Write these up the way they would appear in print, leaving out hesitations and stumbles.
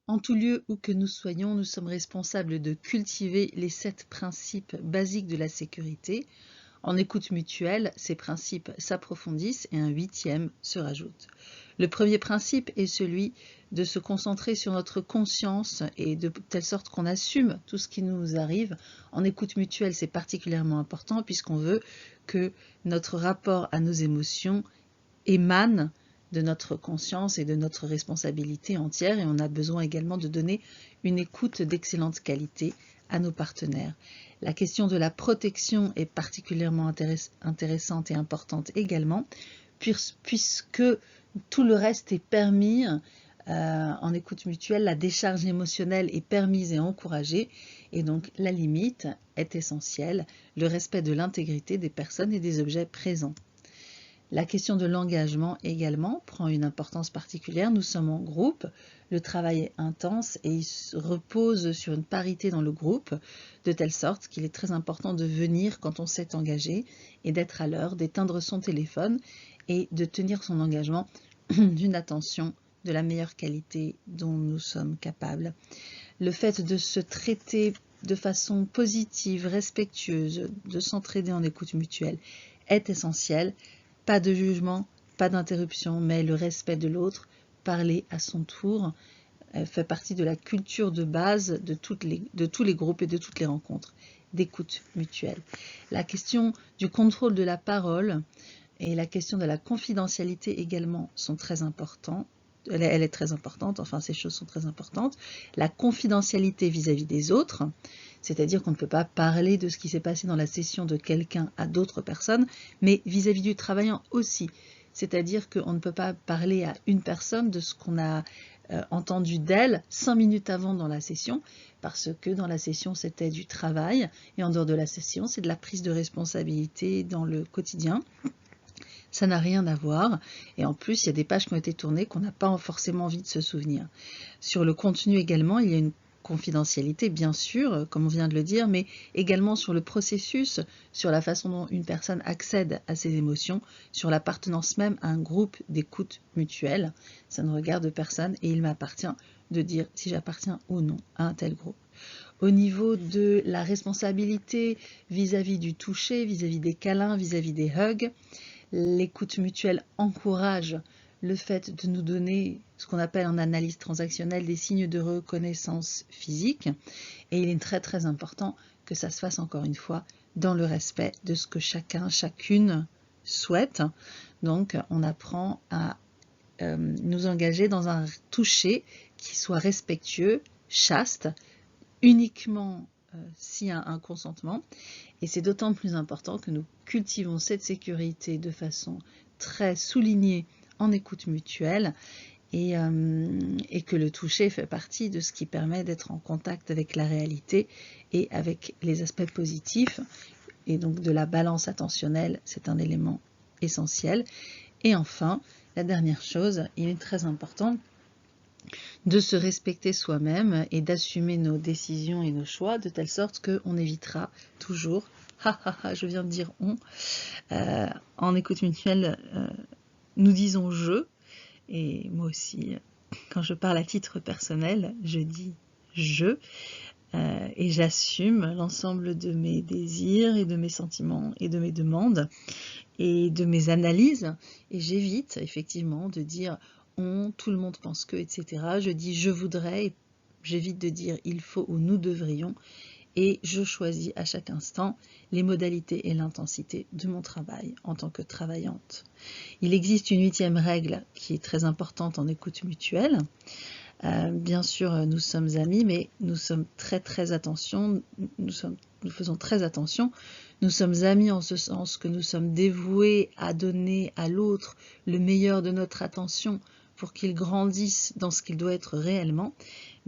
En tout lieu où que nous soyons, nous sommes responsables de cultiver les 7 principes basiques de la sécurité. En écoute mutuelle, ces principes s'approfondissent et un 8e se rajoute. Le premier principe est celui de se concentrer sur notre conscience et de telle sorte qu'on assume tout ce qui nous arrive. En écoute mutuelle, c'est particulièrement important puisqu'on veut que notre rapport à nos émotions émane de notre conscience et de notre responsabilité entière, et on a besoin également de donner une écoute d'excellente qualité à nos partenaires. La question de la protection est particulièrement intéressante et importante également, puisque tout le reste est permis. En écoute mutuelle, la décharge émotionnelle est permise et encouragée, et donc la limite est essentielle, le respect de l'intégrité des personnes et des objets présents. La question de l'engagement également prend une importance particulière. Nous sommes en groupe, le travail est intense et il repose sur une parité dans le groupe, de telle sorte qu'il est très important de venir quand on s'est engagé et d'être à l'heure, d'éteindre son téléphone et de tenir son engagement d'une attention de la meilleure qualité dont nous sommes capables. Le fait de se traiter de façon positive, respectueuse, de s'entraider en écoute mutuelle est essentiel. Pas de jugement, pas d'interruption, mais le respect de l'autre, parler à son tour, fait partie de la culture de base de tous les groupes et de toutes les rencontres d'écoute mutuelle. La question du contrôle de la parole et la question de la confidentialité également sont très importantes. Elle est très importante, enfin ces choses sont très importantes. La confidentialité vis-à-vis des autres, c'est-à-dire qu'on ne peut pas parler de ce qui s'est passé dans la session de quelqu'un à d'autres personnes, mais vis-à-vis du travaillant aussi. C'est-à-dire qu'on ne peut pas parler à une personne de ce qu'on a entendu d'elle 5 minutes avant dans la session, parce que dans la session c'était du travail, et en dehors de la session c'est de la prise de responsabilité dans le quotidien. Ça n'a rien à voir, et en plus il y a des pages qui ont été tournées qu'on n'a pas forcément envie de se souvenir. Sur le contenu également, il y a une confidentialité bien sûr, comme on vient de le dire, mais également sur le processus, sur la façon dont une personne accède à ses émotions, sur l'appartenance même à un groupe d'écoute mutuelle. Ça ne regarde personne et il m'appartient de dire si j'appartiens ou non à un tel groupe. Au niveau de la responsabilité vis-à-vis du toucher, vis-à-vis des câlins, vis-à-vis des hugs, l'écoute mutuelle encourage le fait de nous donner ce qu'on appelle en analyse transactionnelle des signes de reconnaissance physique, et il est très très important que ça se fasse encore une fois dans le respect de ce que chacun, chacune souhaite. Donc on apprend à nous engager dans un toucher qui soit respectueux, chaste, uniquement s'il y a un consentement, et c'est d'autant plus important que nous cultivons cette sécurité de façon très soulignée en écoute mutuelle, et que le toucher fait partie de ce qui permet d'être en contact avec la réalité et avec les aspects positifs, et donc de la balance attentionnelle, c'est un élément essentiel. Et enfin, la dernière chose, il est très important de se respecter soi-même et d'assumer nos décisions et nos choix, de telle sorte qu'on évitera toujours, je viens de dire on, en écoute mutuelle, nous disons je, et moi aussi, quand je parle à titre personnel, je dis je, et j'assume l'ensemble de mes désirs et de mes sentiments et de mes demandes et de mes analyses, et j'évite effectivement de dire on, tout le monde pense que, etc. Je dis je voudrais, j'évite de dire il faut ou nous devrions, et je choisis à chaque instant les modalités et l'intensité de mon travail en tant que travaillante. Il existe une 8e règle qui est très importante en écoute mutuelle. Bien sûr, nous sommes amis, mais nous sommes très attention, nous faisons très attention. Nous sommes amis en ce sens que nous sommes dévoués à donner à l'autre le meilleur de notre attention pour qu'il grandisse dans ce qu'il doit être réellement,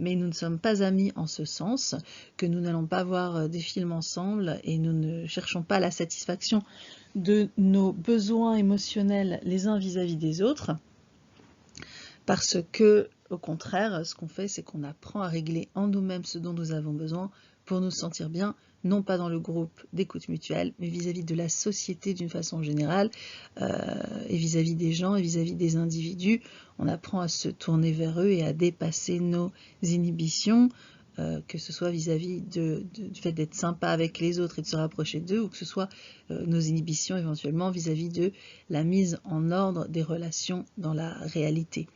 mais nous ne sommes pas amis en ce sens que nous n'allons pas voir des films ensemble et nous ne cherchons pas la satisfaction de nos besoins émotionnels les uns vis-à-vis des autres, parce que, au contraire, ce qu'on fait, c'est qu'on apprend à régler en nous-mêmes ce dont nous avons besoin pour nous sentir bien non pas dans le groupe d'écoute mutuelle, mais vis-à-vis de la société d'une façon générale, et vis-à-vis des gens et vis-à-vis des individus. On apprend à se tourner vers eux et à dépasser nos inhibitions, que ce soit vis-à-vis du fait d'être sympa avec les autres et de se rapprocher d'eux, ou que ce soit nos inhibitions éventuellement vis-à-vis de la mise en ordre des relations dans la réalité.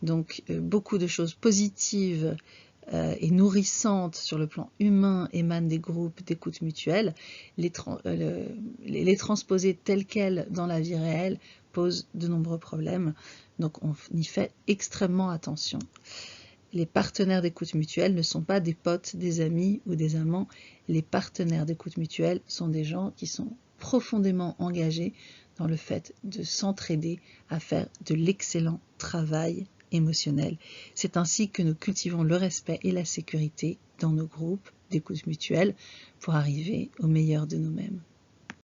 Donc beaucoup de choses positives et nourrissantes sur le plan humain émanent des groupes d'écoute mutuelle. Les transposer telles quelles dans la vie réelle pose de nombreux problèmes, donc on y fait extrêmement attention. Les partenaires d'écoute mutuelle ne sont pas des potes, des amis ou des amants. Les partenaires d'écoute mutuelle sont des gens qui sont profondément engagés dans le fait de s'entraider à faire de l'excellent travail émotionnel. C'est ainsi que nous cultivons le respect et la sécurité dans nos groupes d'écoute mutuelle pour arriver au meilleur de nous-mêmes.